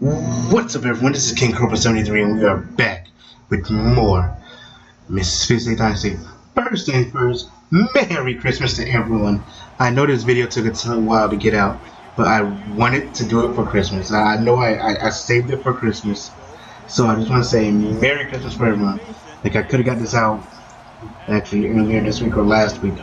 What's up, everyone? This is King Cobra 73, and we are back with more Mississippi State Dynasty. First thing first, Merry Christmas to everyone. I know this video took a while to get out, but I wanted to do it for Christmas. I know I saved it for Christmas, so I just want to say Merry Christmas for everyone. Like, I could have got this out actually earlier this week or last week,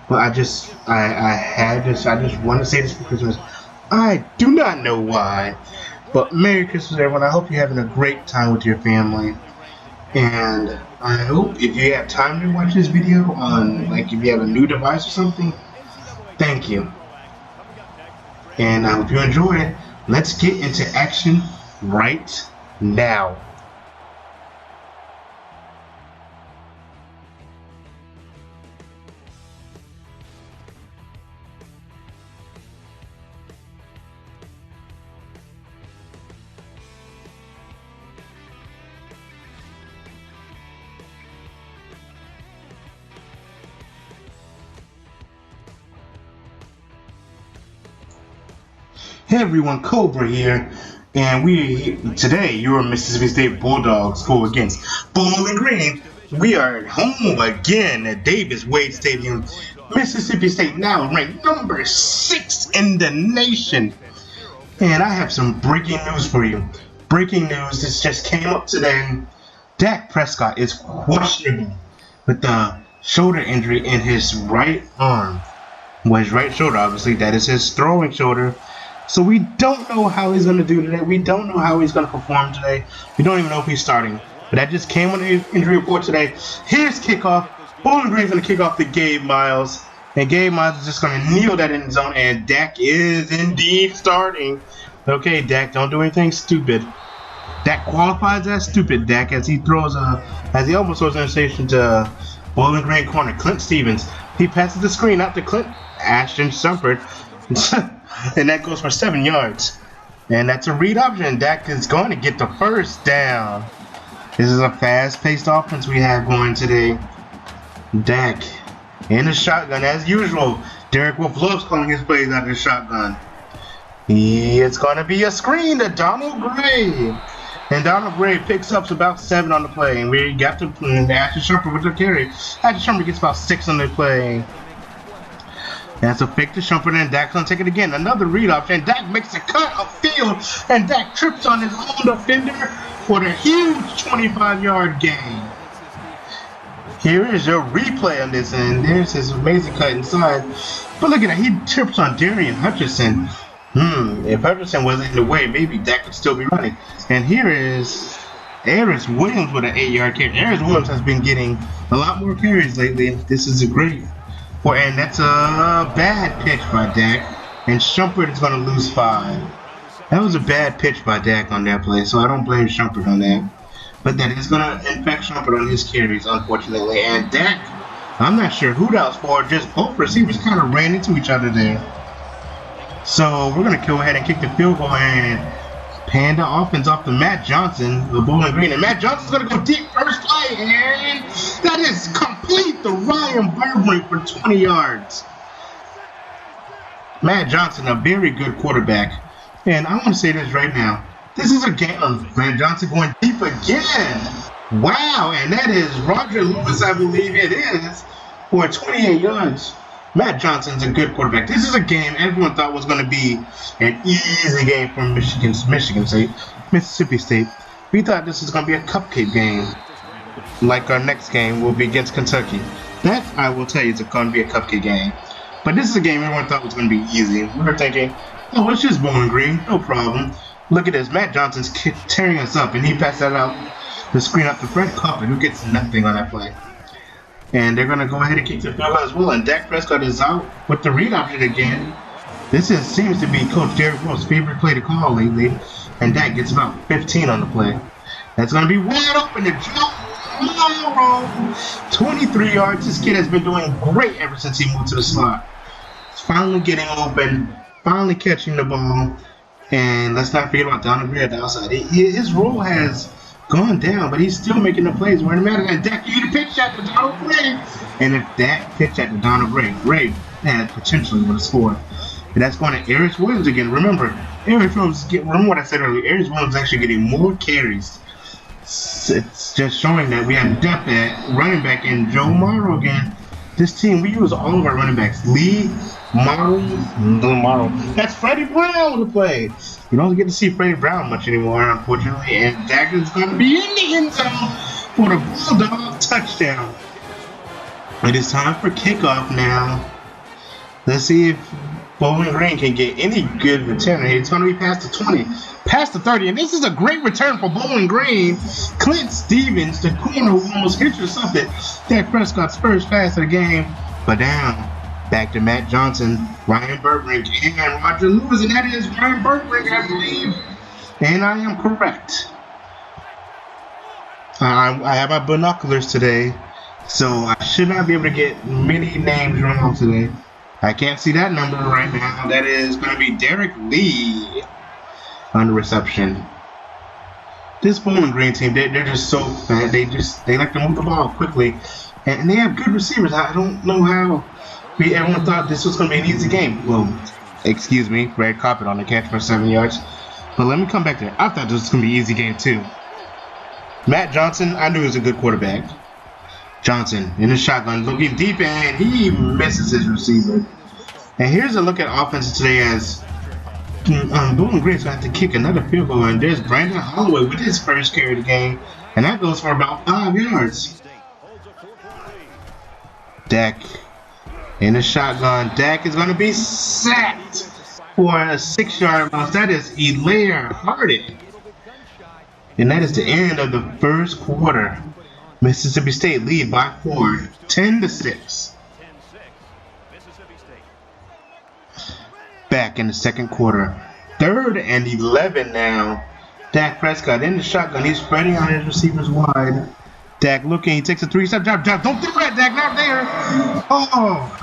but I just want to say this for Christmas. I do not know why. But Merry Christmas, everyone. I hope you're having a great time with your family. And I hope if you have time to watch this video on, like, if you have a new device or something, thank you. And I hope you enjoy it. Let's get into action right now. Hey everyone, Cobra here, and today your Mississippi State Bulldogs go against Bowling Green. We are at home again at Davis Wade Stadium. Mississippi State now ranked number 6 in the nation. And I have some breaking news for you. Breaking news, this just came up today. Dak Prescott is questionable with the shoulder injury in his right arm. Well, his right shoulder, obviously, that is his throwing shoulder. So we don't know how he's going to do today. We don't know how he's going to perform today. We don't even know if he's starting. But that just came on the injury report today. Here's kickoff. Bowling Green's going to kick off to Gabe Miles. And Gabe Miles is just going to kneel that in the zone. And Dak is indeed starting. Okay, Dak, don't do anything stupid. Dak qualifies as stupid, Dak, as he almost throws an interception to Bowling Green corner, Clint Stevens. He passes the screen out to Clint Ashton Shumpert. And that goes for 7 yards. And that's a read option. Dak is going to get the first down. This is a fast-paced offense we have going today. Dak in the shotgun as usual. Derek Wolf loves calling his plays out of the shotgun. It's going to be a screen to Donald Gray. And Donald Gray picks up about 7 on the play. And we got to Ashton Shumpert with the carry. Ashton Shumpert gets about 6 on the play. That's a fake to Shumpert, and Dak's gonna take it again. Another read option. Dak makes a cut upfield, and Dak trips on his own defender for the huge 25-yard gain. Here is your replay on this end. There's his amazing cut inside. But look at that, he trips on Darian Hutchinson. If Hutchinson wasn't in the way, maybe Dak could still be running. And here is Aris Williams with an 8-yard carry. Aris Williams has been getting a lot more carries lately, and this is a great. And that's a bad pitch by Dak, and Shumpert is going to lose 5. That was a bad pitch by Dak on that play, so I don't blame Shumpert on that. But that is going to infect Shumpert on his carries, unfortunately. And Dak, I'm not sure who that was for, just both receivers kind of ran into each other there. So we're going to go ahead and kick the field goal and pan the offense off to Matt Johnson of Bowling Green. And Matt Johnson's going to go deep first play, and that is complete to Ryan Burberry for 20 yards. Matt Johnson, a very good quarterback. And I want to say this right now. This is a game of Matt Johnson going deep again. Wow, and that is Roger Lewis, I believe it is, for 28 yards. Matt Johnson's a good quarterback. This is a game everyone thought was going to be an easy game for Mississippi State. We thought this was going to be a cupcake game. Like our next game will be against Kentucky. That, I will tell you, is going to be a cupcake game. But this is a game everyone thought was going to be easy. We were thinking, oh, it's just Bowling Green, no problem. Look at this, Matt Johnson's tearing us up, and he passed that out, the screen up to Brent Coffin, who gets nothing on that play. And they're going to go ahead and kick the field goal as well. And Dak Prescott is out with the read option again. This seems to be Coach Derek Wolf's favorite play to call lately. And Dak gets about 15 on the play. That's going to be wide open to Joe. 23 yards. This kid has been doing great ever since he moved to the slot. He's finally getting open, finally catching the ball. And let's not forget about Donald Gray at the outside. His role has gone down, but he's still making the plays where it matters. And Dak, you need to pitch at the Donald Gray. And if Dak pitched at the Donald Gray, Gray had potentially would have scored. And that's going to Aris Williams again. Remember, Eric Williams, remember what I said earlier, Eric Williams is actually getting more carries. It's just showing that we have depth at running back in Joe Morrow again. This team, we use all of our running backs. Lee, Morrow. That's Freddie Brown to play. You don't get to see Freddie Brown much anymore, unfortunately. And Dagger's going to be in the end zone for the Bulldog touchdown. It is time for kickoff now. Let's see if Bowling Green can get any good return. It's going to be past the 20, past the 30, and this is a great return for Bowling Green. Clint Stevens, the corner who almost hit you something. Dak Prescott's first pass of the game, but down. Back to Matt Johnson, Ryan Burbrink, and Roger Lewis, and that is Ryan Burbrink, I believe. And I am correct. I have my binoculars today, so I should not be able to get many names wrong today. I can't see that number right now. That is going to be Derek Lee on the reception. This Bowling Green team, they're just so fat. They like to move the ball quickly, and they have good receivers. I don't know how everyone thought this was going to be an easy game. Well, excuse me, red carpet on the catch for 7 yards. But let me come back there. I thought this was going to be an easy game too. Matt Johnson, I knew he was a good quarterback. Johnson in the shotgun, looking deep, and he misses his receiver. And here's a look at offense today as Bowling Green's going to have to kick another field goal. And there's Brandon Holloway with his first carry of the game, and that goes for about 5 yards. Dak in the shotgun. Dak is going to be sacked for a 6-yard loss. That is Elaire Hardy. And that is the end of the first quarter. Mississippi State lead by 4, 10-6. Back in the second quarter. 3rd and 11 now. Dak Prescott in the shotgun. He's spreading out his receivers wide. Dak looking. He takes a 3-step drop. Don't do that, Dak. Not there. Oh.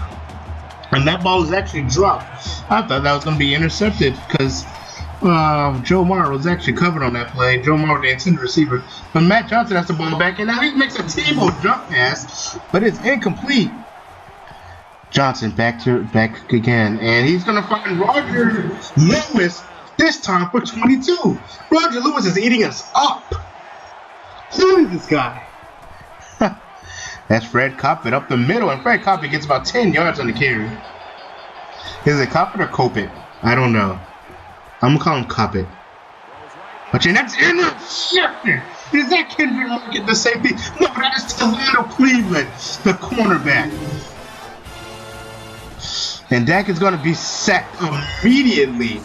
And that ball is actually dropped. I thought that was going to be intercepted because Joe Morrow was actually covered on that play. Joe Morrow, the intended receiver. But Matt Johnson has the ball back, and now he makes a Tebow jump pass, but it's incomplete. Johnson back again, and he's going to find Roger Lewis, this time for 22. Roger Lewis is eating us up. Who is this guy? That's Fred Coppett up the middle, and Fred Coppett gets about 10 yards on the carry. Is it Coppett or Coppett? I don't know. I'm going to call him Coppett. But your next interception. Is that Kendrick Market, the safety? No, that is Delano Cleveland, the cornerback. And Dak is going to be sacked immediately.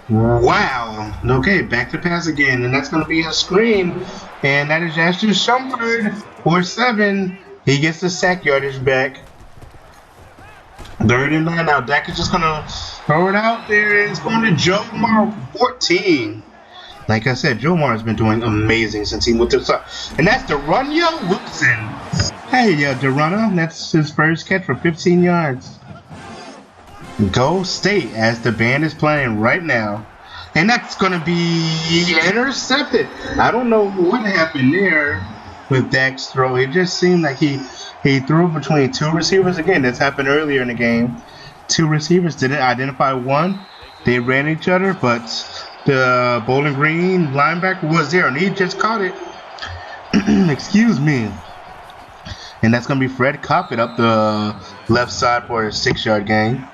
Wow. Okay, back to pass again. And that's going to be a screen. And that is Ashton Shumpert for 7. He gets the sack yardage back. 3rd and 9 now. Dak is just going to throw it out there. It's going to Joe Morrow, 14. Like I said, Joe Morrow has been doing amazing since he went to the side. And that's De'Runnya Wilson. Hey, De'Runnya. That's his first catch for 15 yards. Go State as the band is playing right now. And that's going to be intercepted. I don't know what happened there with Dak's throw. It just seemed like he threw between 2 receivers. Again, that's happened earlier in the game. 2 receivers didn't identify one. They ran each other, but the Bowling Green linebacker was there, and he just caught it. Excuse me. And that's going to be Fred Coppett up the left side for a 6-yard gain.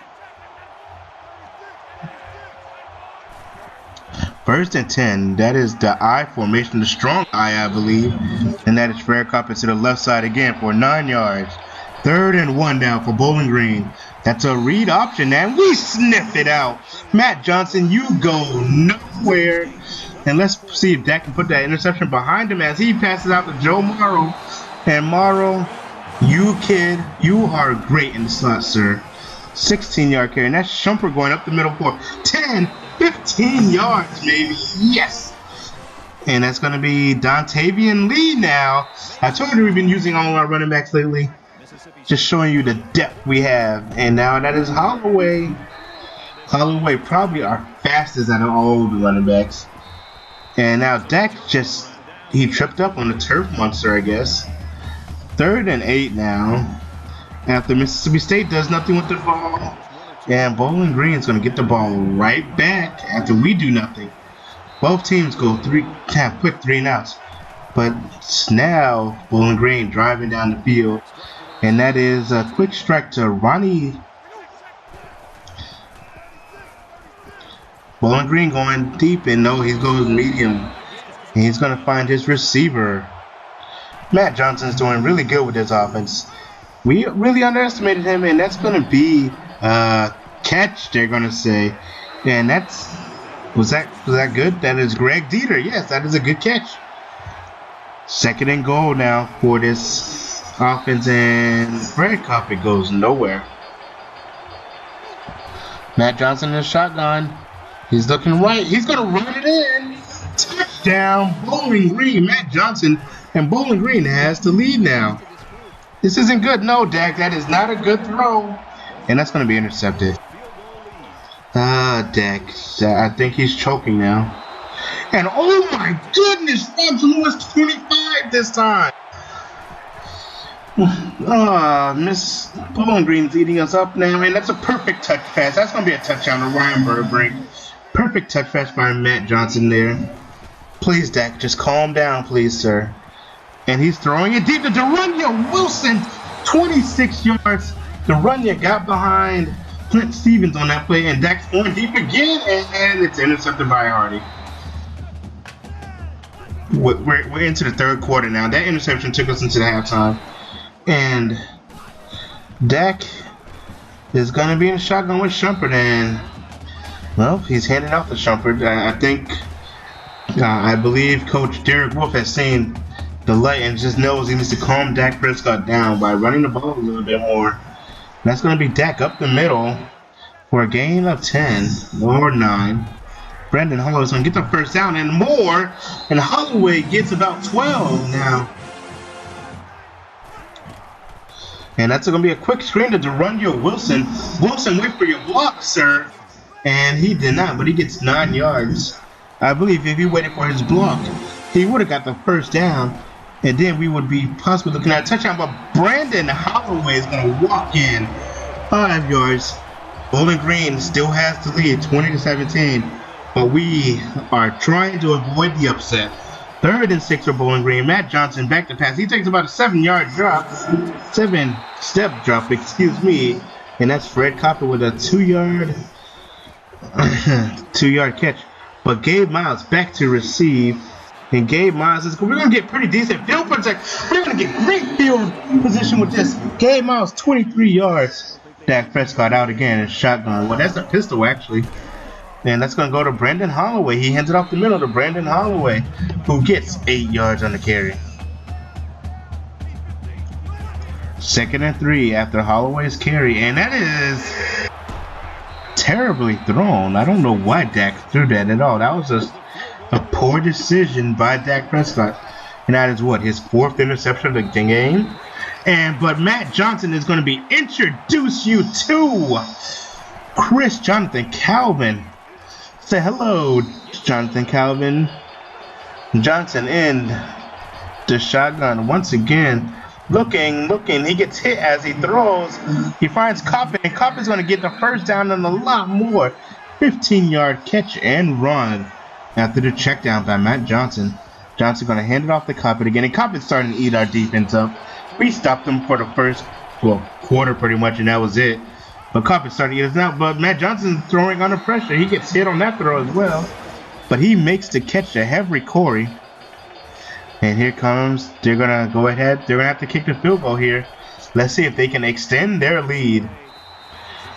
1st and 10. That is the I formation, the strong I believe. And that is Fred Coppett to the left side again for 9 yards. 3rd and 1 now for Bowling Green. That's a read option, and we sniff it out. Matt Johnson, you go nowhere. And let's see if Dak can put that interception behind him as he passes out to Joe Morrow. And Morrow, you are great in the slot, sir. 16-yard carry, and that's Shumpert going up the middle for 10, 15 yards, maybe. Yes. And that's going to be Dontavian Lee now. I told you we've been using all our running backs lately. Just showing you the depth we have. And now that is Holloway. Holloway probably our fastest out of all the running backs. And now Dak he tripped up on the turf monster, I guess. 3rd and 8 now. After Mississippi State does nothing with the ball. And Bowling Green's going to get the ball right back after we do nothing. Both teams go have quick 3 and outs. But now Bowling Green driving down the field. And that is a quick strike to Ronnie. Bowling Green going deep, and no, he goes medium. And he's going to find his receiver. Matt Johnson's doing really good with his offense. We really underestimated him, and that's going to be a catch, they're going to say. And was that good? That is Greg Dieter. Yes, that is a good catch. 2nd and goal now for this offense, and Fred Coppett goes nowhere. Matt Johnson in the shotgun. He's looking right. He's going to run it in. Touchdown, Bowling Green. Matt Johnson and Bowling Green has the lead now. This isn't good. No, Dak, that is not a good throw. And that's going to be intercepted. Dak. I think he's choking now. And oh my goodness, Fox Lewis 25 this time. Miss Bowling Green's eating us up now, and that's a perfect touch pass. That's going to be a touchdown to Ryan Burbrick. Perfect touch pass by Matt Johnson there. Please, Dak, just calm down, please, sir. And he's throwing it deep to Darunya Wilson, 26 yards. Darunya got behind Clint Stevens on that play, and Dak's going deep again, and it's intercepted by Hardy. We're into the 3rd quarter now. That interception took us into the halftime. And Dak is going to be in shotgun with Shumpert, and, well, he's handing off to Shumpert. I believe Coach Derek Wolf has seen the light and just knows he needs to calm Dak Prescott down by running the ball a little bit more. And that's going to be Dak up the middle for a gain of 10 or 9. Brandon Holloway's going to get the first down and more, and Holloway gets about 12 now. And that's going to be a quick screen to Darunya Wilson. Wilson, wait for your block, sir. And he did not, but he gets 9 yards. I believe if he waited for his block, he would have got the first down. And then we would be possibly looking at a touchdown. But Brandon Holloway is going to walk in 5 yards. Bowling Green still has the lead, 20-17. But we are trying to avoid the upset. 3rd and 6 for Bowling Green. Matt Johnson back to pass. He takes about a 7-yard drop. 7-step drop, excuse me. And that's Fred Coppett with a 2-yard 2-yard catch. But Gabe Miles back to receive. And Gabe Miles is, we're going to get pretty decent field position. We're going to get great field position with this. Gabe Miles, 23 yards. Dak Prescott out again in shotgun. Well, that's a pistol, actually. And that's going to go to Brandon Holloway. He hands it off the middle to Brandon Holloway, who gets 8 yards on the carry. 2nd and 3 after Holloway's carry. And that is terribly thrown. I don't know why Dak threw that at all. That was just a poor decision by Dak Prescott. And that is what, his 4th interception of the game? But Matt Johnson is going to be introduce you to Chris Jonathan Calvin. Say hello, Jonathan Calvin. Johnson in the shotgun once again. Looking. He gets hit as he throws. He finds Coppett, and Coppett's going to get the first down and a lot more. 15-yard catch and run after the check down by Matt Johnson. Johnson going to hand it off to Coppett again, and Coppett's starting to eat our defense up. We stopped him for the first quarter pretty much, and that was it. But Coppett started to eat us out. But Matt Johnson's throwing under pressure. He gets hit on that throw as well. But he makes the catch to Henry Corey. And here comes, they're going to go ahead. They're going to have to kick the field goal here. Let's see if they can extend their lead.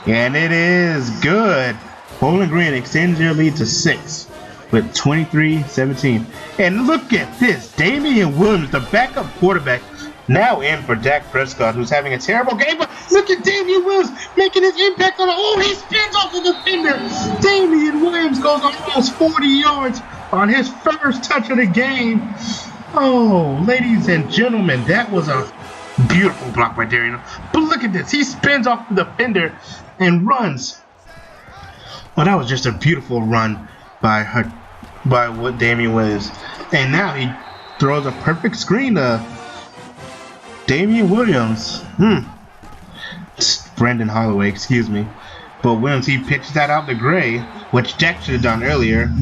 And it is good. Bowling Green extends their lead to 6 with 23-17. And look at this. Damian Williams, the backup quarterback, now in for Dak Prescott, who's having a terrible game. But look at Damian Williams making his impact on it. Oh, he spins off the defender. Damian Williams goes almost 40 yards on his first touch of the game. Oh, ladies and gentlemen, that was a beautiful block right there. But look at this. He spins off the defender and runs. Well, that was just a beautiful run by Damian Williams. And now he throws a perfect screen to Damian Williams. Brandon Holloway, excuse me. But Williams, he pitches that out to Gray, which Jack should have done earlier.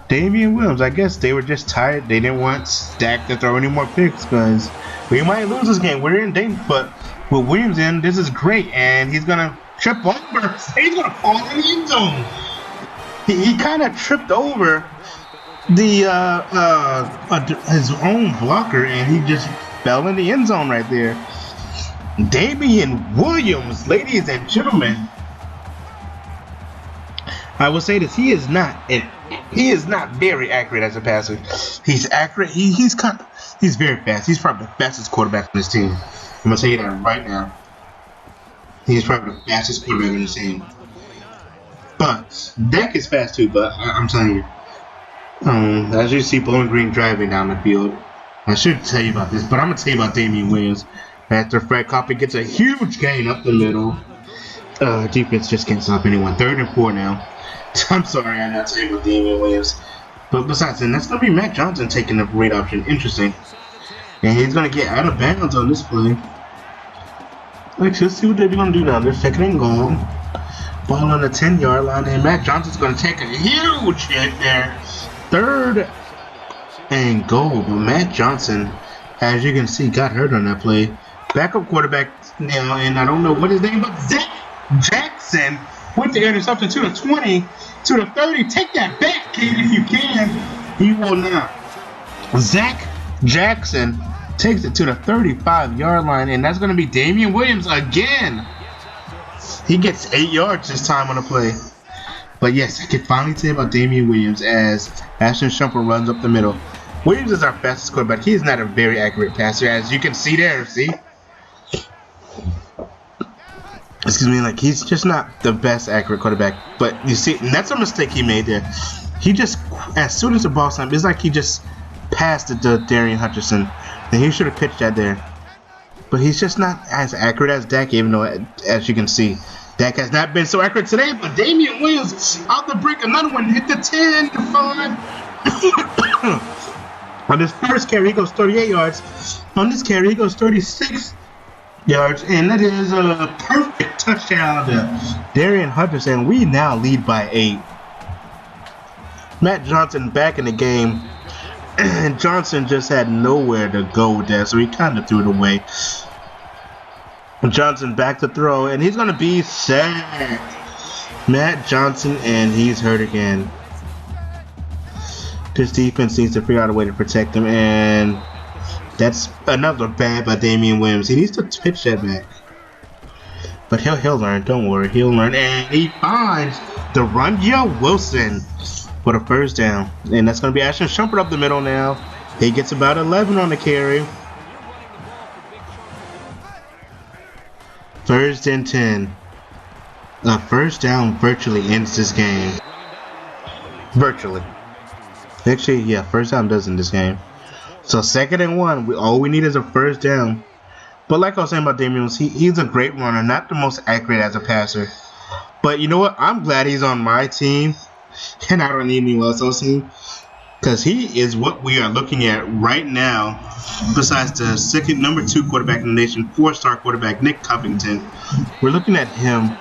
Damian Williams, I guess they were just tired. They didn't want Dak to throw any more picks because we might lose this game. We're in danger, but with Williams in, this is great, and he's gonna trip over. He's gonna fall in the end zone. He kind of tripped over the his own blocker, and he just fell in the end zone right there. Damian Williams, ladies and gentlemen. I will say this: he is not very accurate as a passer. He's accurate. He's very fast. He's probably the fastest quarterback on this team. I'm gonna tell you that right now. He's probably the fastest quarterback on this team. But Dak is fast too. But I'm telling you, as you see Bowling Green driving down the field, I should tell you about this, but I'm gonna tell you about Damian Williams. After Fred Coppy gets a huge gain up the middle, defense just can't stop anyone. 3rd and 4 now. I'm sorry, I'm not telling you about Damian Williams. But besides that, that's going to be Matt Johnson taking the read option. Interesting. And he's going to get out of bounds on this play. Let's see what they're going to do now. They're 2nd and goal. Ball on the 10-yard line. And Matt Johnson's going to take a huge hit there. 3rd and goal. But Matt Johnson, as you can see, got hurt on that play. Backup quarterback now, and I don't know what his name, but Zach Jackson with the interception to the 20, to the 30. Take that back, kid, if you can. He will not. Zach Jackson takes it to the 35-yard line, and that's going to be Damian Williams again. He gets 8 yards this time on the play. But yes, I can finally say about Damian Williams as Ashton Shumpert runs up the middle. Williams is our fastest quarterback. He is not a very accurate passer, as you can see there. See? Excuse me, like he's just not the best accurate quarterback. But you see, and that's a mistake he made there. He just, as soon as the ball snapped, it's like he just passed it to Darian Hutchinson, and he should have pitched that there. But he's just not as accurate as Dak, even though, as you can see, Dak has not been so accurate today. But Damian Williams out the break, another one hit the 10 to 5. On this first carry, he goes 38 yards. On this carry, he goes 36 yards, and that is a perfect touchdown to Darian Hutchinson. We now lead by 8. Matt Johnson back in the game, and Johnson just had nowhere to go with that, so he kind of threw it away. Johnson back to throw, and he's going to be sacked. Matt Johnson, and he's hurt again. This defense needs to figure out a way to protect him, and that's another bad by Damian Williams. He needs to pitch that back. But he'll learn. Don't worry. He'll learn. And he finds the Runja Wilson for the first down. And that's going to be Ashton Shumpert up the middle now. He gets about 11 on the carry. 1st and 10. A first down virtually ends this game. Virtually. Actually, yeah, first down does in this game. So 2nd and 1, all we need is a first down. But like I was saying about Damian, he's a great runner, not the most accurate as a passer. But you know what? I'm glad he's on my team, and I don't need anyone else on the team, because he is what we are looking at right now. Besides the number 2 quarterback in the nation, 4-star quarterback Nick Covington, we're looking at him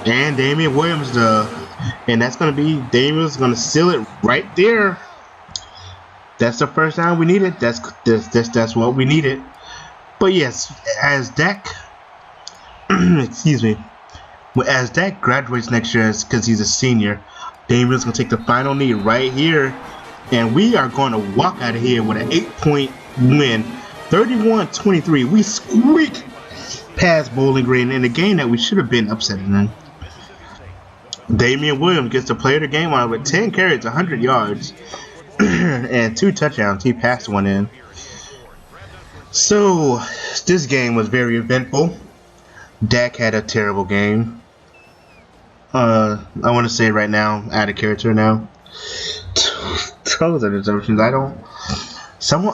and Damian Williams, and that's going to be Damian's going to seal it right there. That's the first down we needed. That's what we needed. But yes, as Dak, excuse me, as Dak graduates next year, because he's a senior, Damian's gonna take the final knee right here, and we are going to walk out of here with an 8-point win, 31-23. We squeak past Bowling Green in a game that we should have been upsetting in. Damian Williams gets the player of the game on with 10 carries, 100 yards. And 2 touchdowns. He passed one in. So this game was very eventful. Dak had a terrible game. I want to say right now, out of character now. Those are interceptions.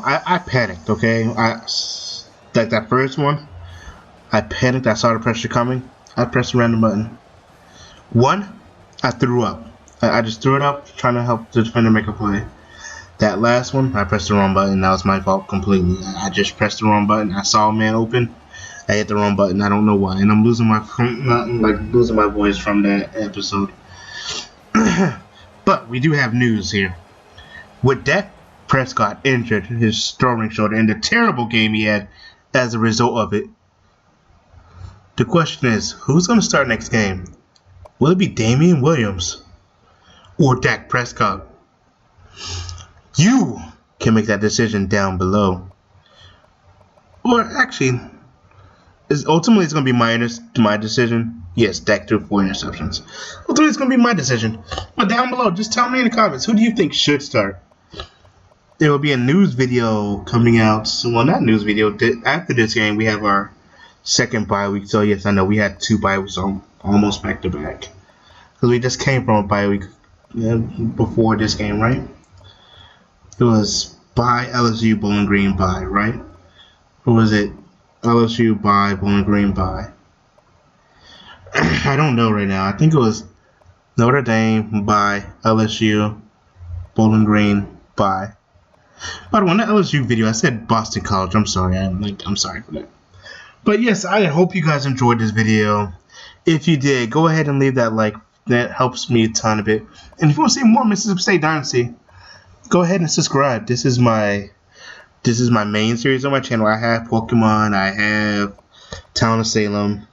I panicked. Okay, like that first one. I panicked. I saw the pressure coming. I pressed the random button. One, I threw up. I just threw it up, trying to help the defender make a play. That last one, I pressed the wrong button. That was my fault completely. I just pressed the wrong button. I saw a man open. I hit the wrong button. I don't know why, and I'm losing losing my voice from that episode. But we do have news here. With Dak Prescott injured his throwing shoulder and the terrible game he had as a result of it, the question is, who's going to start next game? Will it be Damian Williams or Dak Prescott? You can make that decision down below. Or actually, ultimately it's going to be my decision. Yes, Dak threw 4 interceptions. Ultimately it's going to be my decision. But down below, just tell me in the comments, who do you think should start? There will be a news video coming out. Well, not news video. After this game, we have our second bye week. So yes, I know we had 2 bye weeks almost back to back. Because we just came from a bye week before this game, right? It was bye LSU, Bowling Green bye, right? Or was it LSU bye, Bowling Green bye? I don't know right now. I think it was Notre Dame bye, LSU, Bowling Green bye. By the way, in the LSU video, I said Boston College. I'm sorry. I'm sorry for that. But yes, I hope you guys enjoyed this video. If you did, go ahead and leave that like. That helps me a ton of it. And if you want to see more Mississippi State Dynasty, go ahead and subscribe. This is my main series on my channel. I have Pokemon. I have Town of Salem.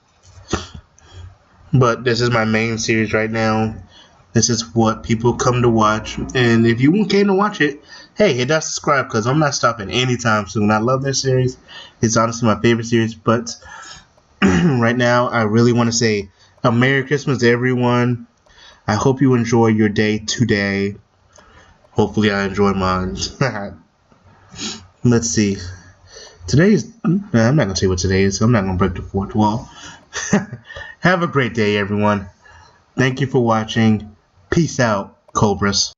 But this is my main series right now. This is what people come to watch. And if you came to watch it, hey, hit that subscribe because I'm not stopping anytime soon. I love this series. It's honestly my favorite series. But right now, I really want to say a Merry Christmas to everyone. I hope you enjoy your day today. Hopefully I enjoy mine. Let's see. Today's... I'm not going to say what today is. I'm not going to break the fourth wall. Have a great day, everyone. Thank you for watching. Peace out, Cobras.